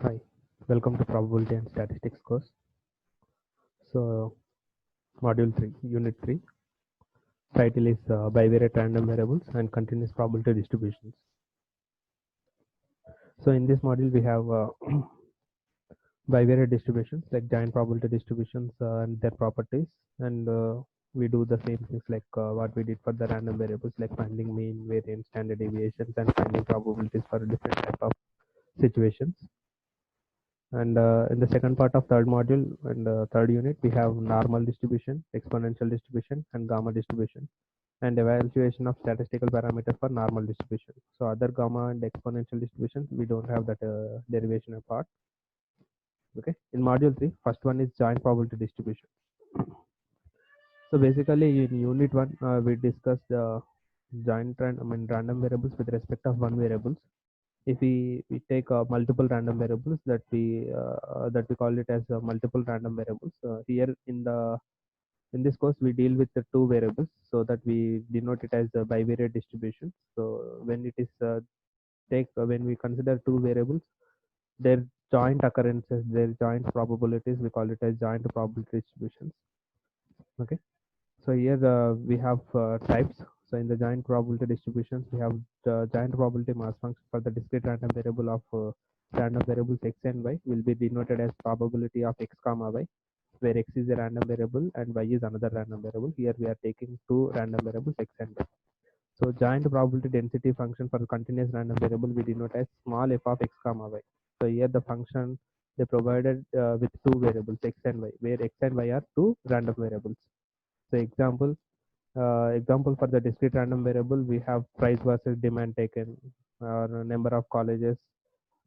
Hi, welcome to Probability and Statistics course. So, Module 3, Unit 3. Title is Bivariate Random Variables and Continuous Probability Distributions. So, in this module, we have bivariate distributions like giant probability distributions and their properties, and we do the same things like what we did for the random variables, like finding mean, variance, standard deviations, and finding probabilities for different type of situations. And in the second part of third module and third unit, we have normal distribution, exponential distribution, and gamma distribution, and evaluation of statistical parameters for normal distribution. So other gamma and exponential distributions, we don't have that derivation part. Okay. In module 3, first one is joint probability distribution. So basically, in unit 1, we discussed random variables with respect of one variables. If we take multiple random variables that we call it as multiple random variables. Here in this course we deal with the two variables, so that we denote it as a bivariate distribution. So when it is when we consider two variables, their joint occurrences, their joint probabilities, we call it as joint probability distributions. Okay. So here we have types. So in the giant probability distributions, we have the giant probability mass function for the discrete random variable of random variables x and y will be denoted as probability of x comma y, where x is a random variable and y is another random variable. Here we are taking two random variables x and y. So giant probability density function for the continuous random variable we denote as small f of x comma y. So here the function they provided with two variables x and y, where x and y are two random variables. So example for the discrete random variable, we have price versus demand taken, or number of colleges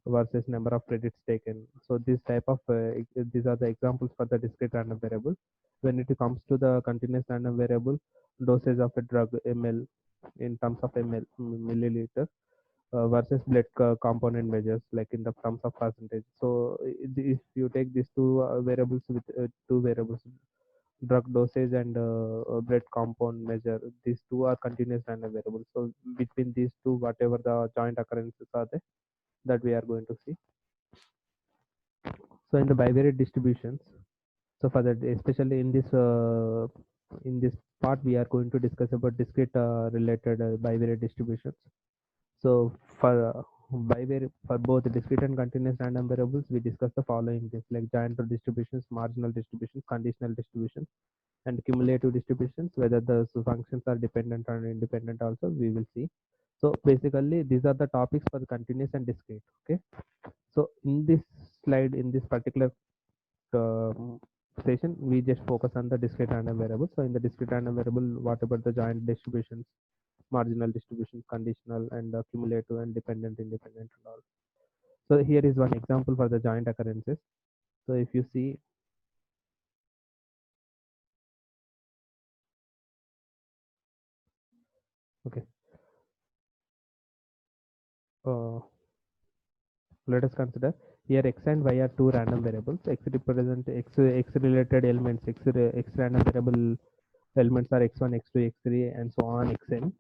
versus number of credits taken. So this type of these are the examples for the discrete random variable. When it comes to the continuous random variable, dosage of a drug ml in terms of ml milliliter versus blood component measures like in the terms of percentage. So if you take these two variables with two variables, drug dosage and blood compound measure, these two are continuous random variables. So between these two, whatever the joint occurrences are there, that we are going to see. So in the bivariate distributions, so for that, especially in this part, we are going to discuss about discrete related bivariate distributions. So for both discrete and continuous random variables, we discuss the following things like giant distributions, marginal distributions, conditional distributions, and cumulative distributions. Whether the functions are dependent or independent, also we will see. So basically, these are the topics for the continuous and discrete. Okay. So in this slide, in this particular session, we just focus on the discrete random variable. So in the discrete random variable, what about the giant distributions, marginal distributions, conditional, and cumulative and dependent, independent, and all. So here is one example for the giant occurrences. So if you see, okay, uh, let us consider here x and y are two random variables. X represent x related elements. X random variable elements are x1, x2, x3, and so on xn.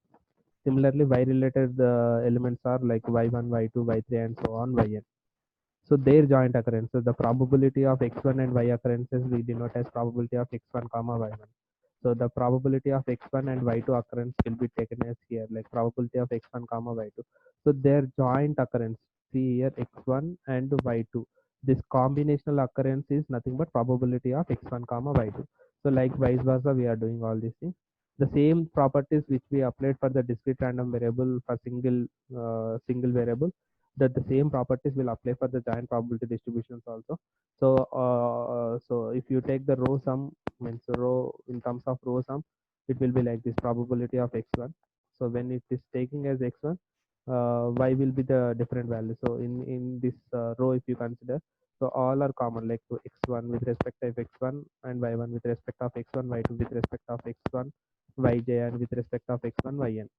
Similarly, y related elements are like y1, y2, y3, and so on yn. So their joint occurrences, the probability of x1 and y occurrences we denote as probability of x1 comma y1. So the probability of x1 and y2 occurrence will be taken as here, like probability of x1 comma y2. So their joint occurrence, see here x1 and y2. This combinational occurrence is nothing but probability of x1 comma y2. So like vice versa, we are doing all these things. The same properties which we applied for the discrete random variable for single variable, that the same properties will apply for the giant probability distributions also. So if you take the row sum, means row in terms of row sum, it will be like this probability of x1. So when it is taking as x1, y will be the different value. So in this row, if you consider, so all are common, like to x1 with respect of x1 and y1 with respect of x1, y2 with respect of x1, yj, and with respect of x1, yn.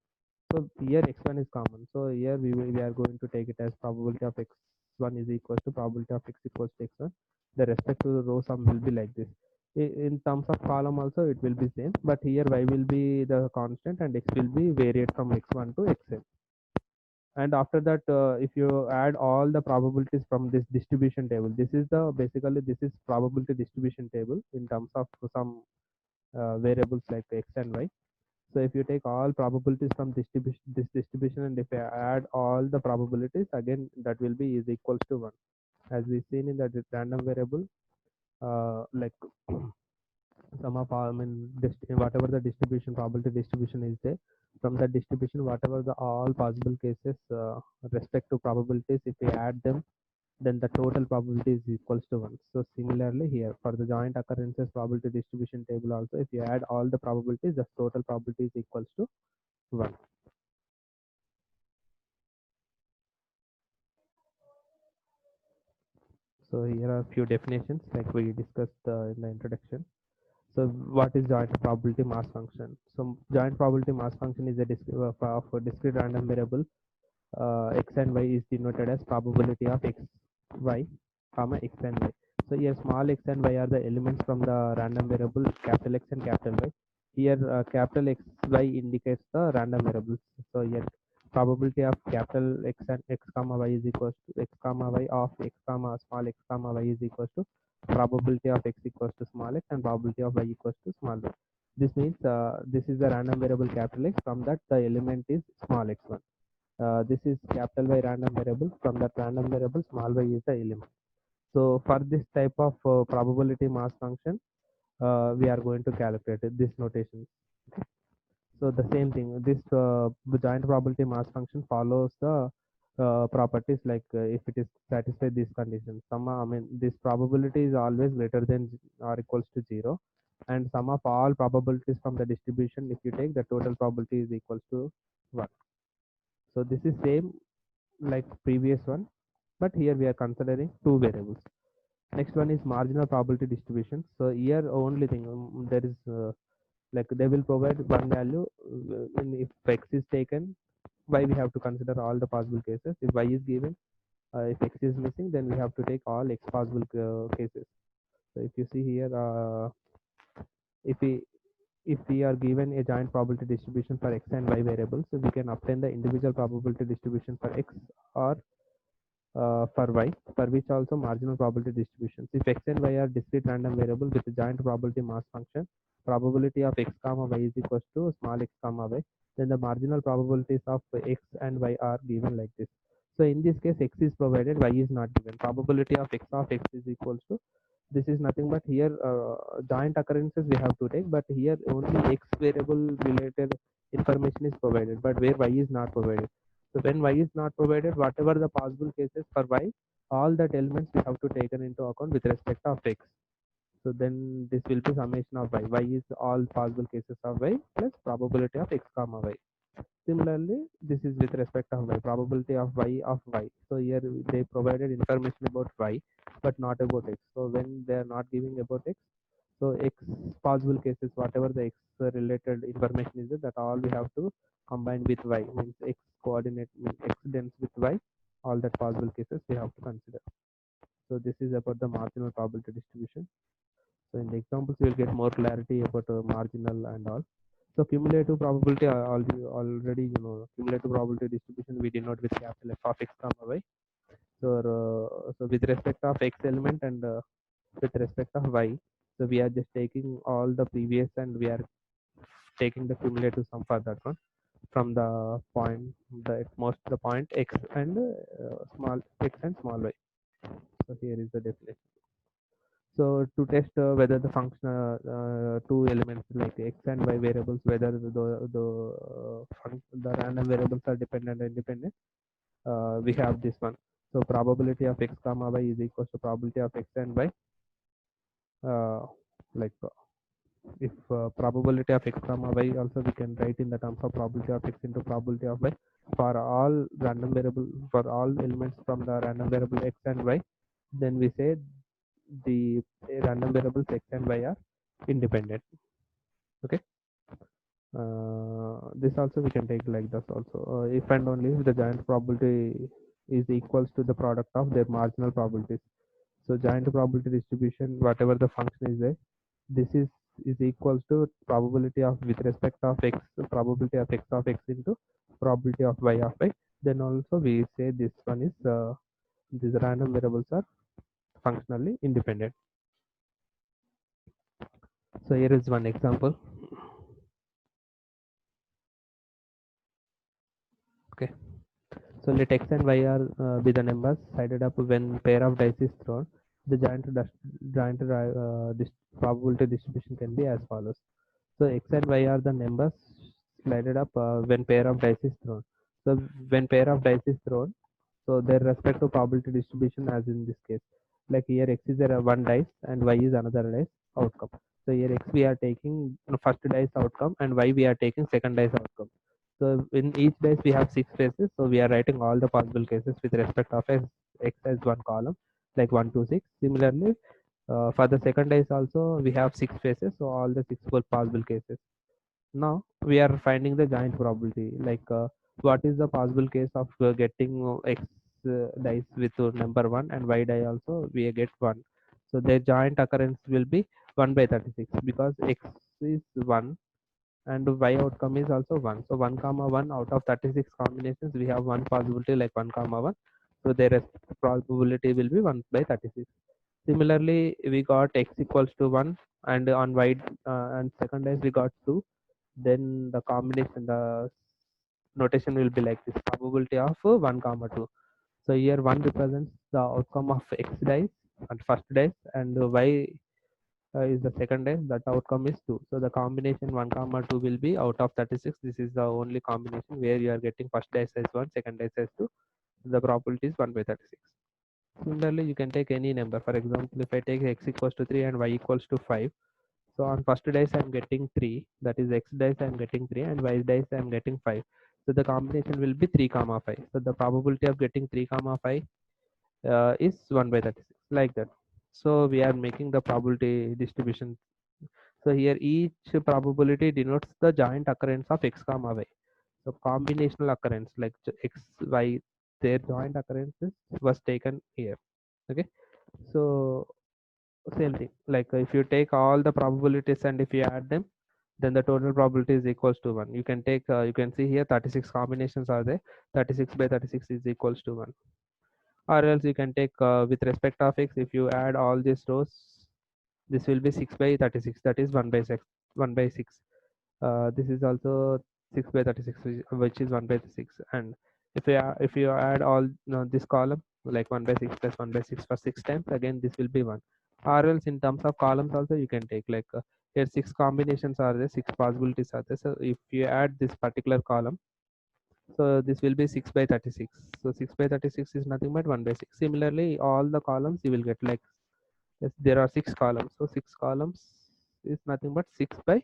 So here x1 is common. So here we are going to take it as probability of x1 is equal to probability of x equals to x1. The respective row sum will be like this. In terms of column also it will be same, but here y will be the constant and x will be variate from x1 to xn. And after that, if you add all the probabilities from this distribution table, this is the basically this is probability distribution table in terms of some variables like x and y. So if you take all probabilities from this distribution, and if you add all the probabilities again, that will be is equals to 1, as we seen in the random variable, like sum of all, I mean, whatever the distribution, probability distribution is there, from that distribution, whatever the all possible cases, respect to probabilities, if we add them, then the total probability is equals to 1. So similarly here for the joint occurrences probability distribution table also, if you add all the probabilities, the total probability is equals to 1. So here are a few definitions like we discussed in the introduction. So what is joint probability mass function? So joint probability mass function is a of a discrete random variable x and y is denoted as probability of x, y, comma x and y. So here small x and y are the elements from the random variable capital X and capital Y. Here capital X, Y indicates the random variables. So here probability of capital X and x comma y is equals to x comma y of x comma small x comma y is equals to probability of x equals to small x and probability of y equals to small y. This means this is the random variable capital X, from that the element is small x1. This is capital Y random variable, from that random variable small y is the element. So for this type of probability mass function, we are going to calculate this notation. So the same thing, this giant probability mass function follows the properties like if it is satisfied these conditions. I mean, this probability is always greater than or equals to 0, and sum of all probabilities from the distribution, if you take the total probability is equals to 1. So this is same like previous one, but here we are considering two variables. Next one is marginal probability distribution. So here only thing, there is like they will provide one value, if x is taken, y we have to consider all the possible cases. If y is given, if x is missing, then we have to take all x possible cases. So if you see here, if we if we are given a joint probability distribution for x and y variables, so we can obtain the individual probability distribution for x or for y, for which also marginal probability distributions. If x and y are discrete random variable with a joint probability mass function, probability of x comma y is equals to small x comma y, then the marginal probabilities of x and y are given like this. So in this case, x is provided, y is not given. Probability of x is equals to, this is nothing but here joint occurrences we have to take, but here only x variable related information is provided, but where y is not provided. So when y is not provided, whatever the possible cases for y, all that elements we have to taken into account with respect of x. So then this will be summation of y. Y is all possible cases of y plus probability of x comma y. Similarly, this is with respect of y, probability of y of y. So here they provided information about y, but not about x. So when they are not giving about x, so x possible cases, whatever the x related information is there, that all we have to combine with y, means x coordinate means x dense with y, all that possible cases we have to consider. So this is about the marginal probability distribution. So in the examples, we will get more clarity about marginal and all. So cumulative probability, already cumulative probability distribution we denote with capital F of x comma y. So with respect of x element and with respect of y, so we are just taking all the previous and we are taking the cumulative sum for that one from the point, the at most the point x and small x and small y. So here is the definition. So to test whether the function two elements like x and y variables, whether the random variables are dependent or independent, we have this one. So probability of x comma y is equals to probability of x and y. Uh, like if probability of x comma y also we can write in the terms of probability of x into probability of y for all random variable, for all elements from the random variable x and y, then we say the random variables x and y are independent. Okay. This also we can take like this also, if and only if the joint probability is equals to the product of their marginal probabilities. So joint probability distribution, whatever the function is there, this is equals to probability of with respect of x, probability of x into probability of y of y, then also we say this one is these random variables are functionally independent. So here is one example. Okay, so let x and y are be the numbers sided up when pair of dice is thrown. The probability distribution can be as follows. So x and y are the numbers slided up when pair of dice is thrown. So when pair of dice is thrown, so their respective probability distribution as in this case. Like here x is a one dice and y is another dice outcome. So here x we are taking first dice outcome and y we are taking second dice outcome. So in each dice we have six faces. So we are writing all the possible cases with respect of x as one column, like 1 to 6. Similarly, for the second dice also we have six faces. So all the six possible cases. Now we are finding the joint probability. Like what is the possible case of getting x dice with number one and y die also we get one. So their joint occurrence will be 1 by 36 because x is 1 and y outcome is also 1. So 1 comma 1 out of 36 combinations we have one possibility like 1 comma 1. So their probability will be 1 by 36. Similarly, we got x equals to 1 and on y and second dice we got 2. Then the combination, the notation will be like this: probability of 1 comma 2. So here 1 represents the outcome of x dice and first dice, and y is the second dice. That outcome is 2. So the combination 1 comma 2 will be out of 36. This is the only combination where you are getting first dice as 1, second dice as 2. The probability is 1 by 36. Similarly, you can take any number. For example, if I take x equals to 3 and y equals to 5, so on first dice I am getting 3, that is x dice I am getting 3 and y dice I am getting 5. So the combination will be 3 comma 5. So the probability of getting 3 comma 5 is 1 by 36, like that. So we are making the probability distribution. So here each probability denotes the joint occurrence of x comma y. So combinational occurrence like x, y, their joint occurrences was taken here. Okay. So same thing. Like if you take all the probabilities and if you add them, then the total probability is equals to 1. You can take, you can see here 36 combinations are there. 36 by 36 is equals to 1. Or else you can take with respect of x, if you add all these rows, this will be 6 by 36. That is 1 by 6. 1 by 6. This is also 6 by 36, which is 1 by 6. And if you add all this column like 1 by 6 plus 1 by 6 for 6 times, again this will be 1. Or else in terms of columns also you can take, like here 6 combinations are there, 6 possibilities are there. So if you add this particular column, so this will be 6 by 36. So 6 by 36 is nothing but 1 by 6. Similarly, all the columns you will get, like yes, there are 6 columns. So 6 columns is nothing but 6 by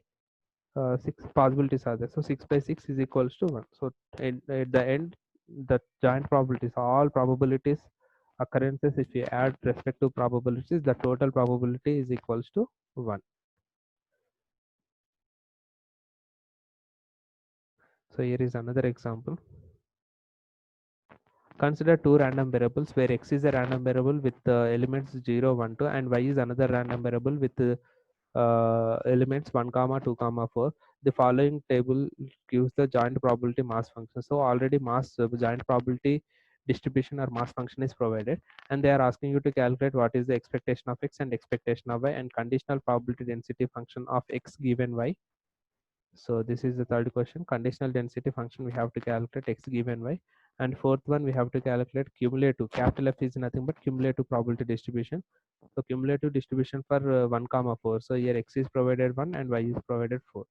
6 possibilities are there. So 6 by 6 is equals to 1. So at the end, the joint probabilities, all probabilities occurrences, if you add respective probabilities, the total probability is equals to 1. So here is another example. Consider two random variables where x is a random variable with elements 0, 1, 2 and y is another random variable with elements 1 comma 2 comma 4. The following table gives the joint probability mass function. So already mass joint probability distribution or mass function is provided, and they are asking you to calculate what is the expectation of x and expectation of y and conditional probability density function of x given y. So this is the third question. Conditional density function we have to calculate x given y. And fourth one we have to calculate cumulative. Capital F is nothing but cumulative probability distribution. So cumulative distribution for 1 comma 4. So here x is provided 1 and y is provided 4.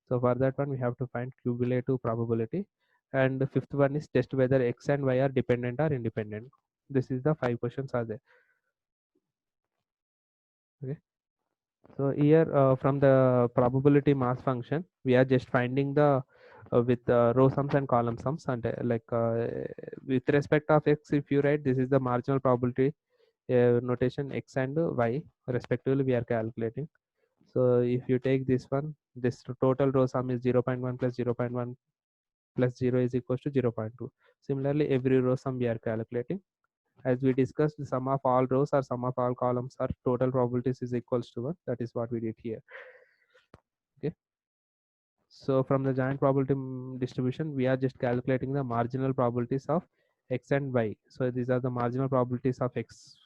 So for that one we have to find cumulative probability. And the fifth one is test whether x and y are dependent or independent. This is the 5 questions are there. Okay. So here from the probability mass function, we are just finding the with row sums and column sums, and with respect of x, if you write this is the marginal probability notation x and y respectively we are calculating. So if you take this one, this total row sum is 0.1 plus 0.1 plus 0 is equals to 0.2. Similarly, every row sum we are calculating. As we discussed, the sum of all rows or sum of all columns or total probabilities is equals to 1. That is what we did here. Okay. So from the giant probability distribution, we are just calculating the marginal probabilities of x and y. So these are the marginal probabilities of x,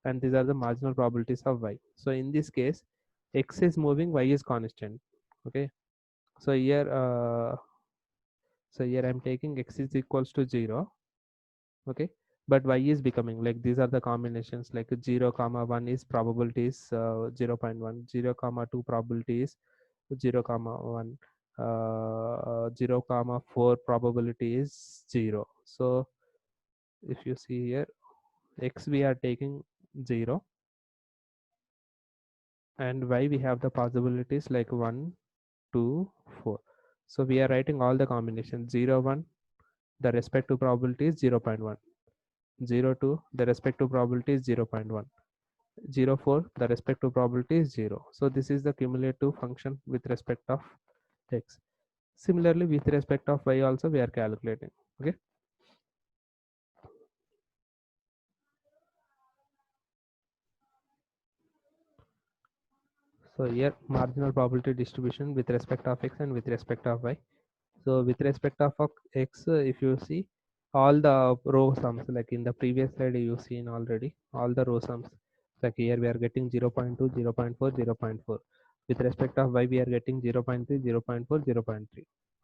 and these are the marginal probabilities of y. So in this case, x is moving, y is constant. Okay. So here, I'm taking x is equals to 0. Okay, but y is becoming like these are the combinations like 0 comma 1 is probability is 0 0.1, 0 comma 2 probability is 0 comma 1, 0 comma 4 probability is 0. So if you see here, x we are taking 0, and y we have the possibilities like 1, 2, 4. So we are writing all the combinations 0 1, the respective probability is 0 0.1, 0 2, the respective probability is 0 0.1, 0 4, the respective probability is 0. So this is the cumulative function with respect of x. Similarly, with respect of y also we are calculating. Okay. So here marginal probability distribution with respect of x and with respect of y. So with respect of x, if you see all the row sums, like in the previous slide you've seen already, all the row sums, like here we are getting 0 0.2, 0 0.4, 0 0.4. With respect of y, we are getting 0 0.3, 0 0.4, 0 0.3.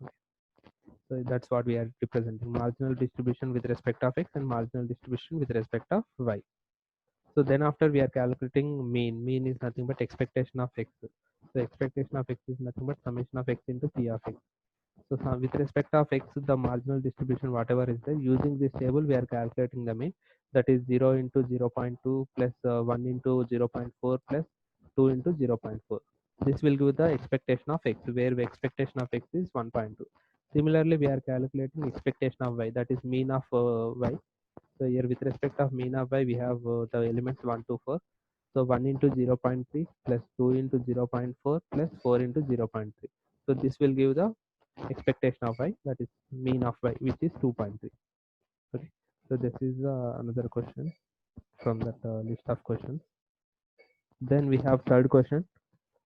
Okay. So that's what we are representing, marginal distribution with respect of x and marginal distribution with respect of y. So then after we are calculating mean. Mean is nothing but expectation of x. So expectation of x is nothing but summation of x into p of x. So with respect of x, the marginal distribution whatever is there, using this table we are calculating the mean, that is 0 into 0 0.2 plus 1 into 0 0.4 plus 2 into 0 0.4. This will give the expectation of x, where the expectation of x is 1.2. Similarly, we are calculating expectation of y, that is mean of y. So here with respect of mean of y, we have the elements 1 to 4. So 1 into 0.3 plus 2 into 0.4 plus 4 into 0.3. So this will give the expectation of y, that is mean of y, which is 2.3. Okay. So this is another question from that list of questions. Then we have third question.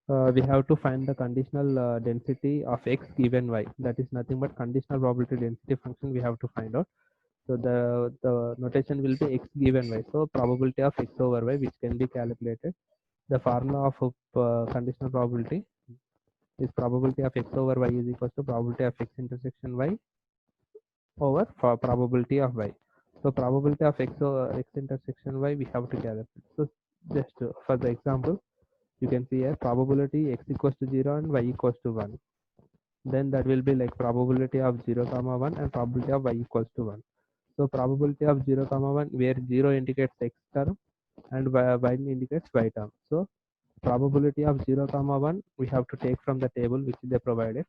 We have to find the conditional density of x given y. That is nothing but conditional probability density function we have to find out. So the notation will be x given y. So probability of x over y, which can be calculated. The formula of conditional probability is probability of x over y is equal to probability of x intersection y over for probability of y. So probability of x x intersection y we have to calculate. So just for the example, you can see here probability x equals to 0 and y equals to 1. Then that will be like probability of 0 comma 1 and probability of y equals to 1. So probability of 0 comma 1, where 0 indicates x term and y indicates y term. So probability of 0 comma 1 we have to take from the table which they provided.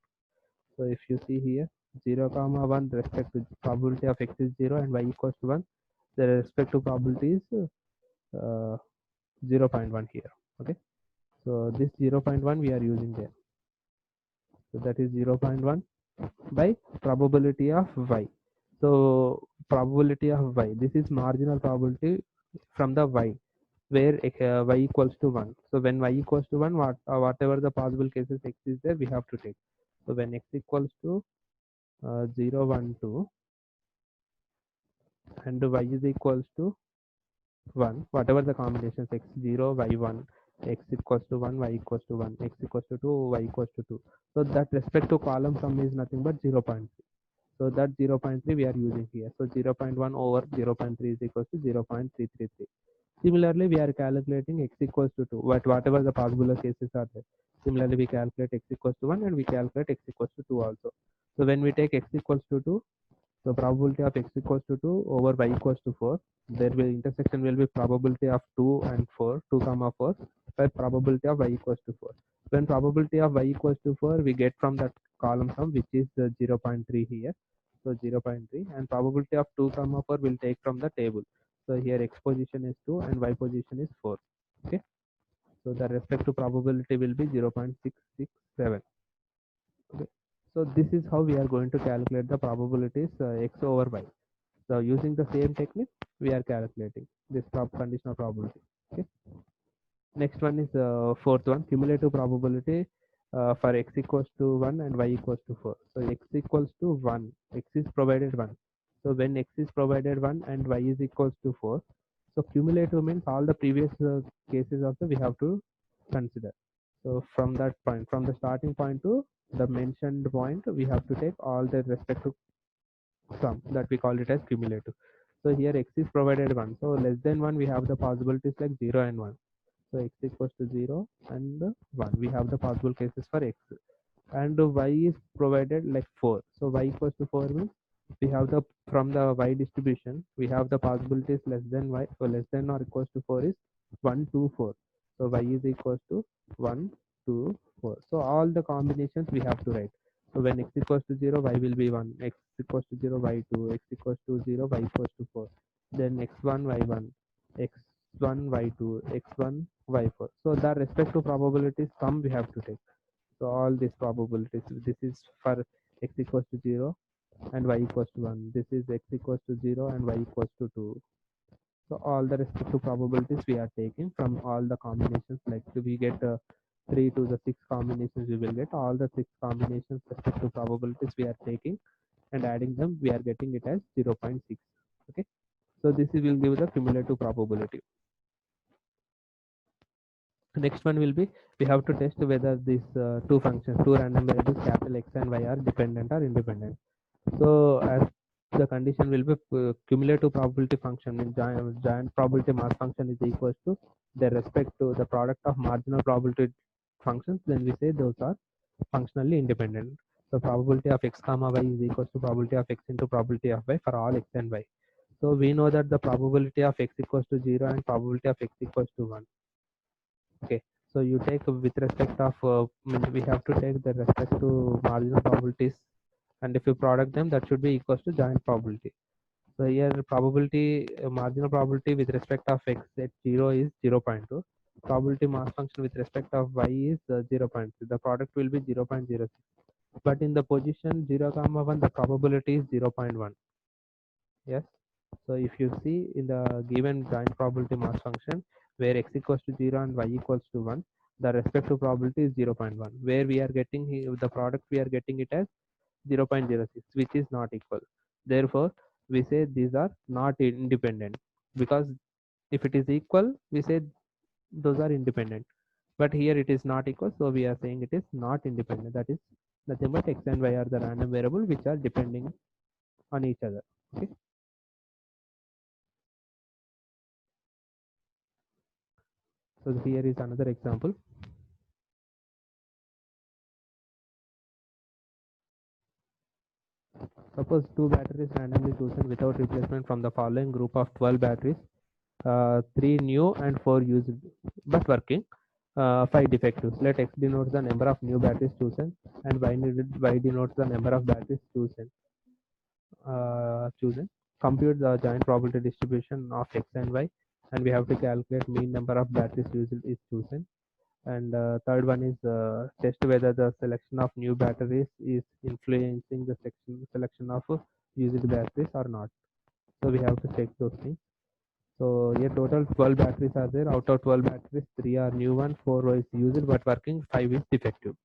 So if you see here 0 comma 1, respect to probability of x is 0 and y equals to 1, the respective probability is 0.1 here. Okay. So this 0.1 we are using there. So that is 0.1 by probability of y. So probability of y, this is marginal probability from the y, where y equals to 1. So when y equals to 1, whatever the possible cases x is there, we have to take. So when x equals to 0 1 2 and y is equals to 1, whatever the combinations x 0 y 1, x equals to 1 y equals to 1, x equals to 2 y equals to 2. So that respective column sum is nothing but 0.3. So that 0.3 we are using here. So 0.1 over 0.3 is equals to 0.333. Similarly, we are calculating x equals to 2, whatever the possible cases are there. Similarly, we calculate x equals to 1 and we calculate x equals to 2 also. So when we take x equals to 2, so probability of x equals to 2 over y equals to 4. There will intersection will be probability of 2 and 4, 2 comma 4, by probability of y equals to 4. When probability of y equals to 4, we get from that column sum which is 0.3 here. So 0.3, and probability of 2 comma 4 will take from the table. So here x position is 2 and y position is 4. Okay. So the respective probability will be 0.667. Okay. So this is how we are going to calculate the probabilities x over y. So using the same technique, we are calculating this conditional probability. Okay. Next one is fourth one, cumulative probability for x equals to 1 and y equals to 4. So x equals to 1, x is provided 1. So when x is provided 1 and y is equals to 4, so cumulative means all the previous cases also we have to consider. So from that point, from the starting point to the mentioned point, we have to take all the respective sum, that we call it as cumulative. So here x is provided 1. So less than 1 we have the possibilities like 0 and 1. So x equals to 0 and 1. We have the possible cases for x. And y is provided like 4. So y equals to 4 means we have the, from the y distribution, we have the possibilities less than y. So less than or equals to 4 is 1, 2, 4. So y is equals to 1, 2, 4. So all the combinations we have to write. So when x equals to 0, y will be 1. X equals to 0, y 2. X equals to 0, y equals to 4. Then x1, y1. X1, y2. X1, y4. So the respective probabilities sum we have to take. So all these probabilities, this is for x equals to 0 and y equals to 1. This is x equals to 0 and y equals to 2. So all the respective probabilities we are taking from all the combinations, like we get 3 to the 6 combinations, we will get all the 6 combinations respective probabilities we are taking and adding them, we are getting it as 0.6. Okay, so this will give the cumulative probability. Next one will be, we have to test whether these two functions, two random variables capital X and Y are dependent or independent. So as the condition will be cumulative probability function, means giant probability mass function is equals to their respect to the product of marginal probability functions, then we say those are functionally independent. So probability of x comma y is equals to probability of x into probability of y for all x and y. So we know that the probability of x equals to 0 and probability of x equals to 1. Okay, so you take with respect of we have to take the respect to marginal probabilities, and if you product them, that should be equals to joint probability. So here probability marginal probability with respect of x at 0 is 0.2. Probability mass function with respect of y is 0.3. The product will be 0.06. But in the position 0 comma 1, the probability is 0.1. Yes. So if you see in the given joint probability mass function where x equals to 0 and y equals to 1, the respective probability is 0.1. Where we are getting the product, we are getting it as 0.06, which is not equal. Therefore, we say these are not independent, because if it is equal, we say those are independent. But here it is not equal, so we are saying it is not independent. That is nothing but x and y are the random variable which are depending on each other. Okay. So here is another example. Suppose two batteries randomly chosen without replacement from the following group of 12 batteries, 3 new and 4 used but working, 5 defectives. Let x denotes the number of new batteries chosen and y denotes the number of batteries chosen. Compute the joint probability distribution of x and y, and we have to calculate mean number of batteries used is chosen. And third one is test whether the selection of new batteries is influencing the selection of used batteries or not. So we have to check those things. So here total 12 batteries are there. Out of 12 batteries, 3 are new one, 4 is used but working, 5 is defective.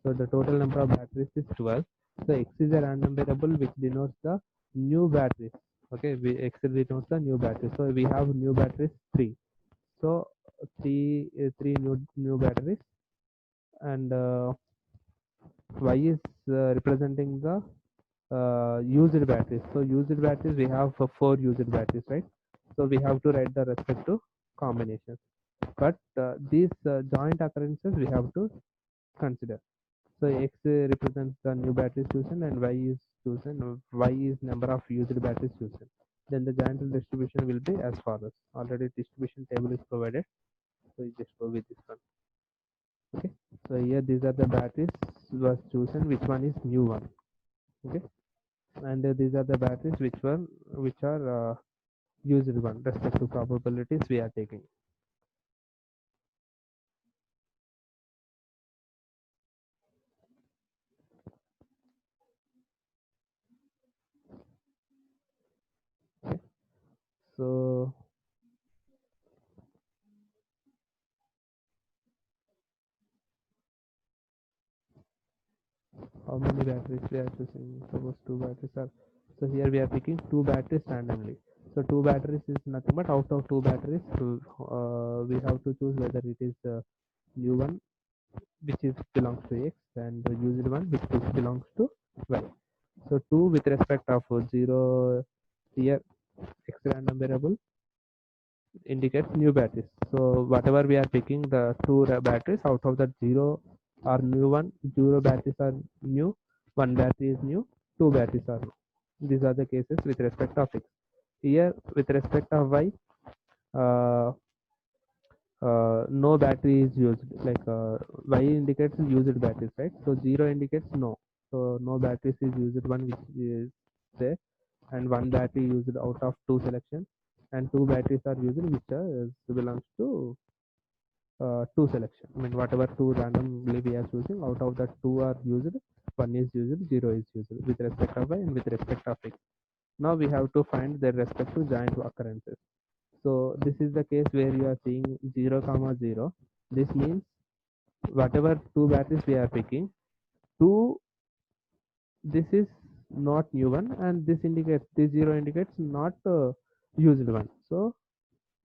So the total number of batteries is 12. So x is a random variable which denotes the new batteries. Okay, x denotes the new batteries. So we have new batteries 3. So three new batteries, and y is representing the used batteries. So used batteries we have for 4 used batteries, right? So we have to write the respective combinations. But these joint occurrences we have to consider. So x represents the new batteries chosen and y is chosen. Y is number of used batteries chosen. Then the joint distribution will be as follows. Already distribution table is provided. So you just go with this one. Okay. So here these are the batteries was chosen. Which one is new one? Okay. And these are the batteries which are used one. Respective probabilities we are taking. Okay. So how many batteries we are choosing? Suppose two batteries are, so here we are picking two batteries randomly. So two batteries is nothing but out of two batteries, we have to choose whether it is new one which is belongs to x and the used one which is belongs to y. So 2 with respect of 0 here x random variable indicates new batteries. So whatever we are picking the two batteries out of that 0 are new one, 0 batteries are new, one battery is new, two batteries are new. These are the cases with respect of x. Here with respect of y, uh, no battery is used, like y indicates used batteries, right? So 0 indicates no, so no batteries is used, one which is there, and one battery used out of two selection, and two batteries are used which belongs to two selection. I mean whatever two randomly we are choosing, out of that two are used, one is used, 0 is used with respect of y and with respect of x. Now we have to find their respective joint occurrences. So this is the case where you are seeing 0 comma 0. This means whatever two batteries we are picking, two, this is not new one, and this indicates, this 0 indicates not used one. So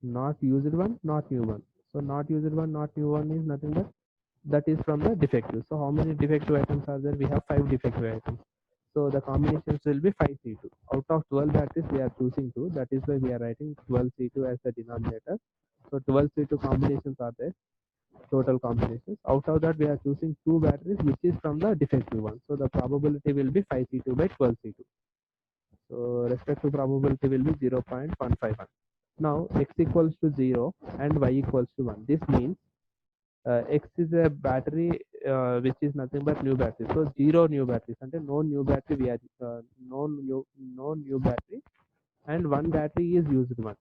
not used one, not new one. So not used one, not new one is nothing but that is from the defective. So how many defective items are there? We have 5 defective items. So the combinations will be 5C2. Out of 12 batteries, we are choosing 2. That is why we are writing 12C2 as the denominator. So 12C2 combinations are there, total combinations. Out of that, we are choosing 2 batteries, which is from the defective one. So the probability will be 5C2 by 12C2. So respective probability will be 0.151. Now x equals to 0 and y equals to 1. This means x is a battery which is nothing but new battery. So zero new batteries, and no new battery we are no new battery, and one battery is used one.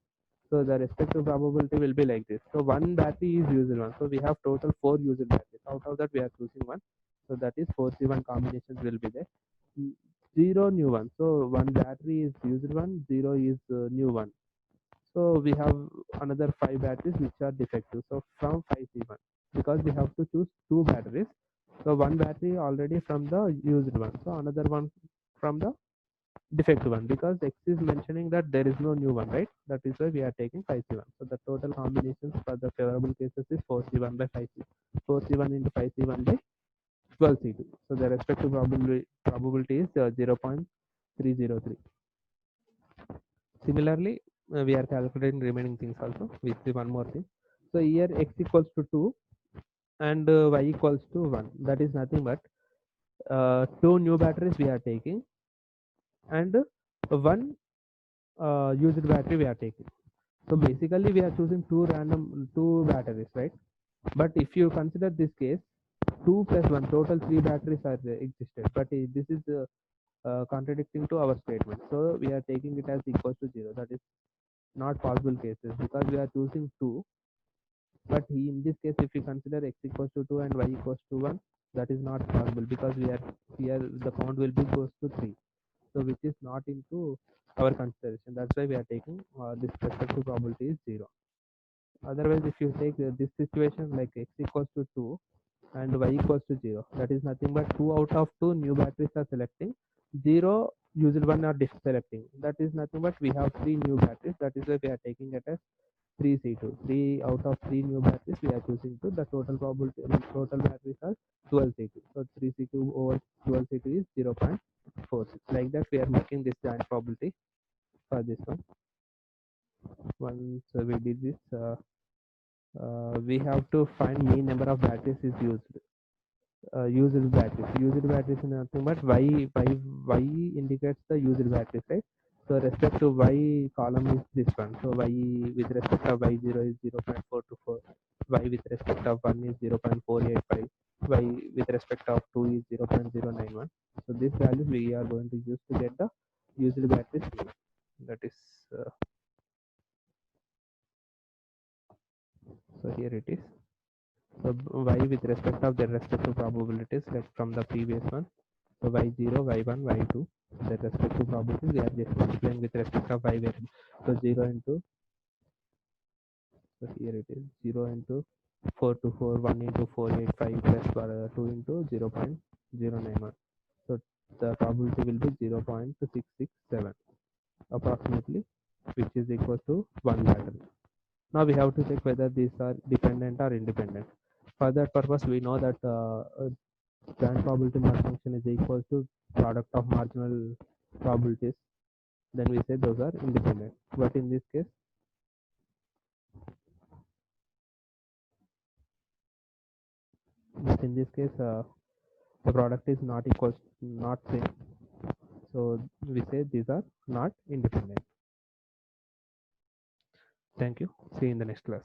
So the respective probability will be like this. So one battery is used one. So we have total 4 used batteries. Out of that we are choosing one. So that is 4C1 combinations will be there. Zero new one. So one battery is used one, zero is new one. So we have another 5 batteries which are defective. So from 5C1, because we have to choose 2 batteries. So one battery already from the used one. So another one from the defective one, because X is mentioning that there is no new one, right? That is why we are taking 5C1. So the total combinations for the favorable cases is 4C1 by 5C. 4C1 into 5C1 by 12C2. So the respective probability is 0.303. Similarly, we are calculating remaining things also with one more thing. So here x equals to 2 and y equals to 1. That is nothing but two new batteries we are taking, and one used battery we are taking. So basically we are choosing two batteries, right? But if you consider this case, 2 plus 1, total 3 batteries are existed, but this is contradicting to our statement. So we are taking it as equals to 0. That is not possible cases, because we are choosing 2. But in this case, if we consider x equals to 2 and y equals to 1, that is not possible, because we are here the count will be goes to 3. So which is not into our consideration. That's why we are taking this respective probability is 0. Otherwise, if you take this situation like x equals to 2 and y equals to 0, that is nothing but 2 out of 2 new batteries are selecting, 0 used one are selecting. That is nothing but we have 3 new batteries. That is why we are taking it as 3C2. 3 out of 3 new batteries we are choosing to. The total probability, total batteries are 12C2. So 3C2 over 12C2 is 0.46. Like that we are making this giant probability for this one. Once we did this, we have to find mean number of batteries is used. Used batteries. Used batteries is nothing but y indicates the used batteries, right? So respect to y column is this one. So y with respect of y0 is 0.424. Y with respect of 1 is 0.485. Y with respect of 2 is 0.091. So this value we are going to use to get the used batteries. That is so here it is. So y with respect of their respective probabilities, like from the previous one. So y0, y1, y2, the respective probabilities we are just multiplying with respect of y variable. So 0 into, so here it is 0 into 4 to 4, 1 into 485 plus 2 into 0.091. the probability will be 0.667 approximately, which is equal to 1 lateral. Now we have to check whether these are dependent or independent. For that purpose, we know that joint probability mass function is equal to product of marginal probabilities. Then we say those are independent. But in this case, the product is not equal, not same. So we say these are not independent. Thank you. See you in the next class.